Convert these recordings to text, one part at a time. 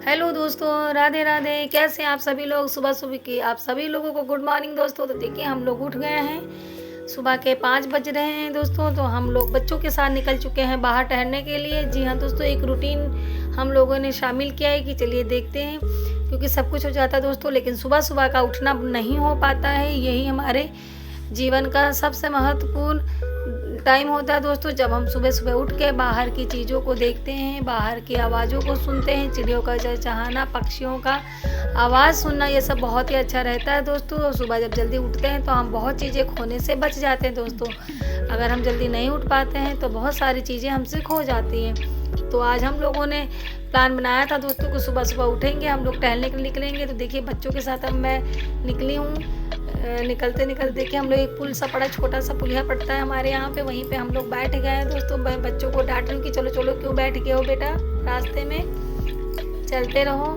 Hello दोस्तों, राधे राधे। कैसे हैं आप सभी लोग? सुबह सुबह की आप सभी लोगों को गुड मॉर्निंग दोस्तों। तो देखिए हम लोग उठ गए हैं, सुबह के 5 बज रहे हैं दोस्तों। तो हम लोग बच्चों के साथ निकल चुके हैं बाहर टहलने के लिए। जी हाँ दोस्तों, एक रूटीन हम लोगों ने शामिल किया है कि चलिए देखते हैं, क्योंकि सब कुछ हो जाता है दोस्तों, लेकिन सुबह सुबह का उठना नहीं हो पाता है। यही हमारे जीवन का सबसे महत्वपूर्ण टाइम होता है दोस्तों, जब हम सुबह सुबह उठ के बाहर की चीज़ों को देखते हैं, बाहर की आवाज़ों को सुनते हैं, चिड़ियों का चहचहाना, पक्षियों का आवाज़ सुनना, ये सब बहुत ही अच्छा रहता है दोस्तों। सुबह जब जल्दी उठते हैं तो हम बहुत चीज़ें खोने से बच जाते हैं दोस्तों। अगर हम जल्दी नहीं उठ पाते हैं तो बहुत सारी चीज़ें हमसे खो जाती हैं। तो आज हम लोगों ने प्लान बनाया था दोस्तों को सुबह सुबह उठेंगे, हम लोग टहलने के लिए निकलेंगे। तो देखिए बच्चों के साथ अब मैं निकली हूँ। निकलते निकलते देखिए हम लोग एक पुल सा पड़ा, छोटा सा पुलिया पड़ता है हमारे यहाँ पे, वहीं पे हम लोग बैठ गए हैं दोस्तों। मैं बच्चों को डांट रही हूँ कि चलो चलो क्यों बैठ गए हो बेटा, रास्ते में चलते रहो।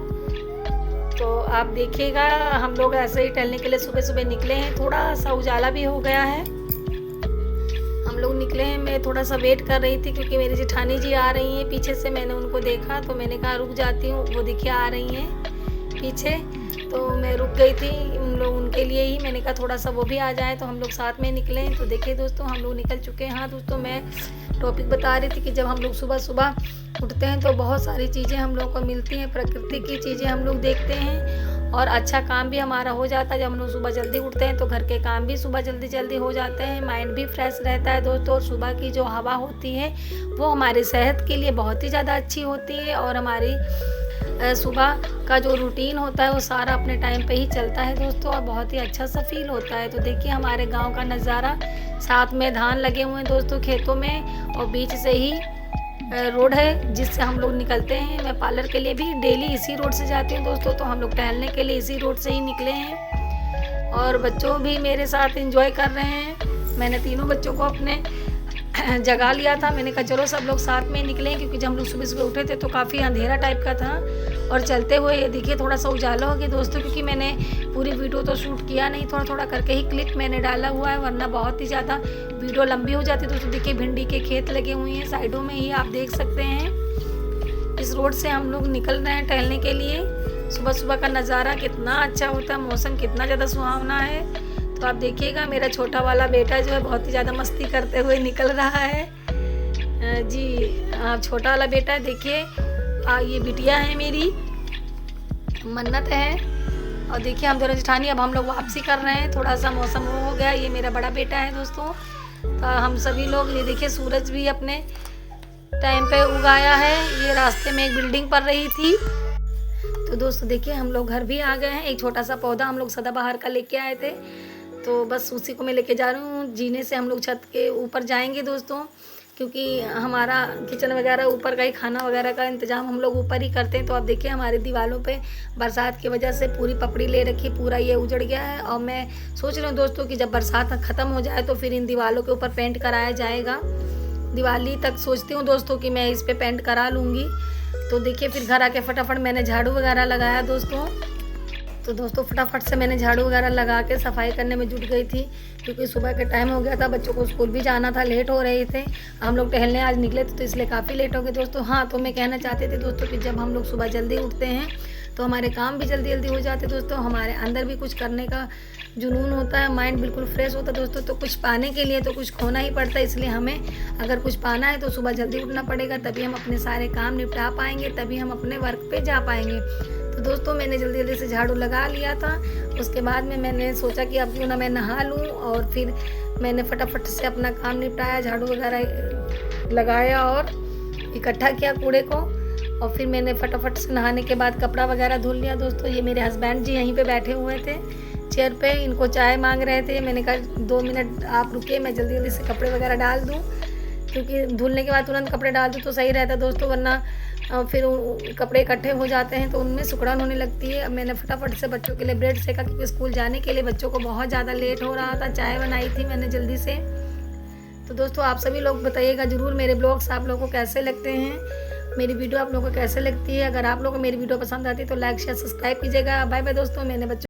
तो आप देखिएगा हम लोग ऐसे ही टहलने के लिए सुबह सुबह निकले हैं। थोड़ा सा उजाला भी हो गया है, हम लोग निकले हैं। मैं थोड़ा सा वेट कर रही थी क्योंकि मेरी जेठानी जी आ रही हैं पीछे से। मैंने उनको देखा तो मैंने कहा रुक जाती हूँ, वो देखिए आ रही हैं पीछे, तो मैं रुक गई थी उन लोग उनके लिए ही। मैंने कहा थोड़ा सा वो भी आ जाए तो हम लोग साथ में निकले। तो देखिए दोस्तों हम लोग निकल चुके हैं। हाँ दोस्तों, मैं टॉपिक बता रही थी कि जब हम लोग सुबह सुबह उठते हैं तो बहुत सारी चीज़ें हम लोग को मिलती हैं, प्रकृति की चीज़ें हम लोग देखते हैं और अच्छा काम भी हमारा हो जाता है। जब हम लोग सुबह जल्दी उठते हैं तो घर के काम भी सुबह जल्दी जल्दी हो जाते हैं, माइंड भी फ्रेश रहता है दोस्तों। और सुबह की जो हवा होती है वो हमारी सेहत के लिए बहुत ही ज़्यादा अच्छी होती है, और हमारी सुबह का जो रूटीन होता है वो सारा अपने टाइम पे ही चलता है दोस्तों, और बहुत ही अच्छा सा फील होता है। तो देखिए हमारे गांव का नज़ारा, साथ में धान लगे हुए हैं दोस्तों खेतों में, और बीच से ही रोड है जिससे हम लोग निकलते हैं। मैं पार्लर के लिए भी डेली इसी रोड से जाती हूँ दोस्तों, तो हम लोग टहलने के लिए इसी रोड से ही निकले हैं, और बच्चों भी मेरे साथ एंजॉय कर रहे हैं। मैंने तीनों बच्चों को अपने जगा लिया था। मैंने कहा चलो सब लोग साथ में निकलें, क्योंकि जब हम लोग सुबह सुबह उठे थे तो काफ़ी अंधेरा टाइप का था, और चलते हुए ये देखिए थोड़ा सा उजाला हो गया दोस्तों, क्योंकि मैंने पूरी वीडियो तो शूट किया नहीं, थोड़ा थोड़ा करके ही क्लिप मैंने डाला हुआ है, वरना बहुत ही ज़्यादा वीडियो लंबी हो जाती है दोस्तों। देखिए भिंडी के खेत लगे हुए हैं साइडों में ही, आप देख सकते हैं। इस रोड से हम लोग निकल रहे हैं टहलने के लिए। सुबह सुबह का नज़ारा कितना अच्छा होता है, मौसम कितना ज़्यादा सुहावना है। तो आप देखिएगा मेरा छोटा वाला बेटा जो है बहुत ही ज़्यादा मस्ती करते हुए निकल रहा है। जी छोटा वाला बेटा है, देखिए ये बिटिया है मेरी, मन्नत है। और देखिए हम दोनों जेठानी अब हम लोग वापसी कर रहे हैं, थोड़ा सा मौसम हो गया। ये मेरा बड़ा बेटा है दोस्तों। तो हम सभी लोग, ये देखिए सूरज भी अपने टाइम पे उगाया है। ये रास्ते में एक बिल्डिंग पड़ रही थी। तो दोस्तों देखिए हम लोग घर भी आ गए हैं। एक छोटा सा पौधा हम लोग सदाबहार का लेके आए थे, तो बस उसी को मैं लेके जा रही हूँ। जीने से हम लोग छत के ऊपर जाएंगे दोस्तों, क्योंकि हमारा किचन वगैरह ऊपर का ही, खाना वगैरह का इंतज़ाम हम लोग ऊपर ही करते हैं। तो आप देखिए हमारी दीवारों पे बरसात की वजह से पूरी पपड़ी ले रखी, पूरा ये उजड़ गया है। और मैं सोच रही हूँ दोस्तों कि जब बरसात ख़त्म हो जाए तो फिर इन दीवारों के ऊपर पेंट कराया जाएगा। दिवाली तक सोचती हूँ दोस्तों कि मैं इस पर पेंट करा लूँगी। तो देखिए फिर घर आके फटाफट मैंने झाड़ू वगैरह लगाया दोस्तों। तो दोस्तों फटाफट से मैंने झाड़ू वगैरह लगा के सफाई करने में जुट गई थी, क्योंकि सुबह के टाइम हो गया था, बच्चों को स्कूल भी जाना था, लेट हो रहे थे। हम लोग टहलने आज निकले थे तो इसलिए काफ़ी लेट हो गए दोस्तों। हाँ तो मैं कहना चाहती थी दोस्तों कि जब हम लोग सुबह जल्दी उठते हैं तो हमारे काम भी जल्दी जल्दी हो जाते दोस्तों, हमारे अंदर भी कुछ करने का जुनून होता है, माइंड बिल्कुल फ्रेश होता है दोस्तों। तो कुछ पाने के लिए तो कुछ खोना ही पड़ता है, इसलिए हमें अगर कुछ पाना है तो सुबह जल्दी उठना पड़ेगा, तभी हम अपने सारे काम निपटा पाएंगे, तभी हम अपने वर्क पे जा पाएंगे। तो दोस्तों मैंने जल्दी जल्दी से झाड़ू लगा लिया था। उसके बाद में मैंने सोचा कि अब क्यों ना मैं नहा लूँ, और फिर मैंने फटाफट से अपना काम निपटाया, झाड़ू वगैरह लगाया और इकट्ठा किया कूड़े को, और फिर मैंने फटाफट से नहाने के बाद कपड़ा वगैरह धुल लिया दोस्तों। ये मेरे हस्बैंड जी यहीं पे बैठे हुए थे चेयर पे, इनको चाय मांग रहे थे। मैंने कहा 2 मिनट आप रुकिए, मैं जल्दी जल्दी से कपड़े वगैरह डाल दूँ, क्योंकि धुलने के बाद तुरंत कपड़े डाल दूँ तो सही रहता है दोस्तों, वरना फिर कपड़े इकट्ठे हो जाते हैं तो उनमें सिकुड़न होने लगती है। अब मैंने फटाफट से बच्चों के लिए ब्रेड सेका, क्योंकि स्कूल जाने के लिए बच्चों को बहुत ज़्यादा लेट हो रहा था। चाय बनाई थी मैंने जल्दी से। तो दोस्तों आप सभी लोग बताइएगा ज़रूर मेरे ब्लॉग्स आप लोगों को कैसे लगते हैं, मेरी वीडियो आप लोगों को कैसे लगती है। अगर आप लोगों को मेरी वीडियो पसंद आती है तो लाइक शेयर सब्सक्राइब कीजिएगा। बाय बाय दोस्तों। मैंने बच्चों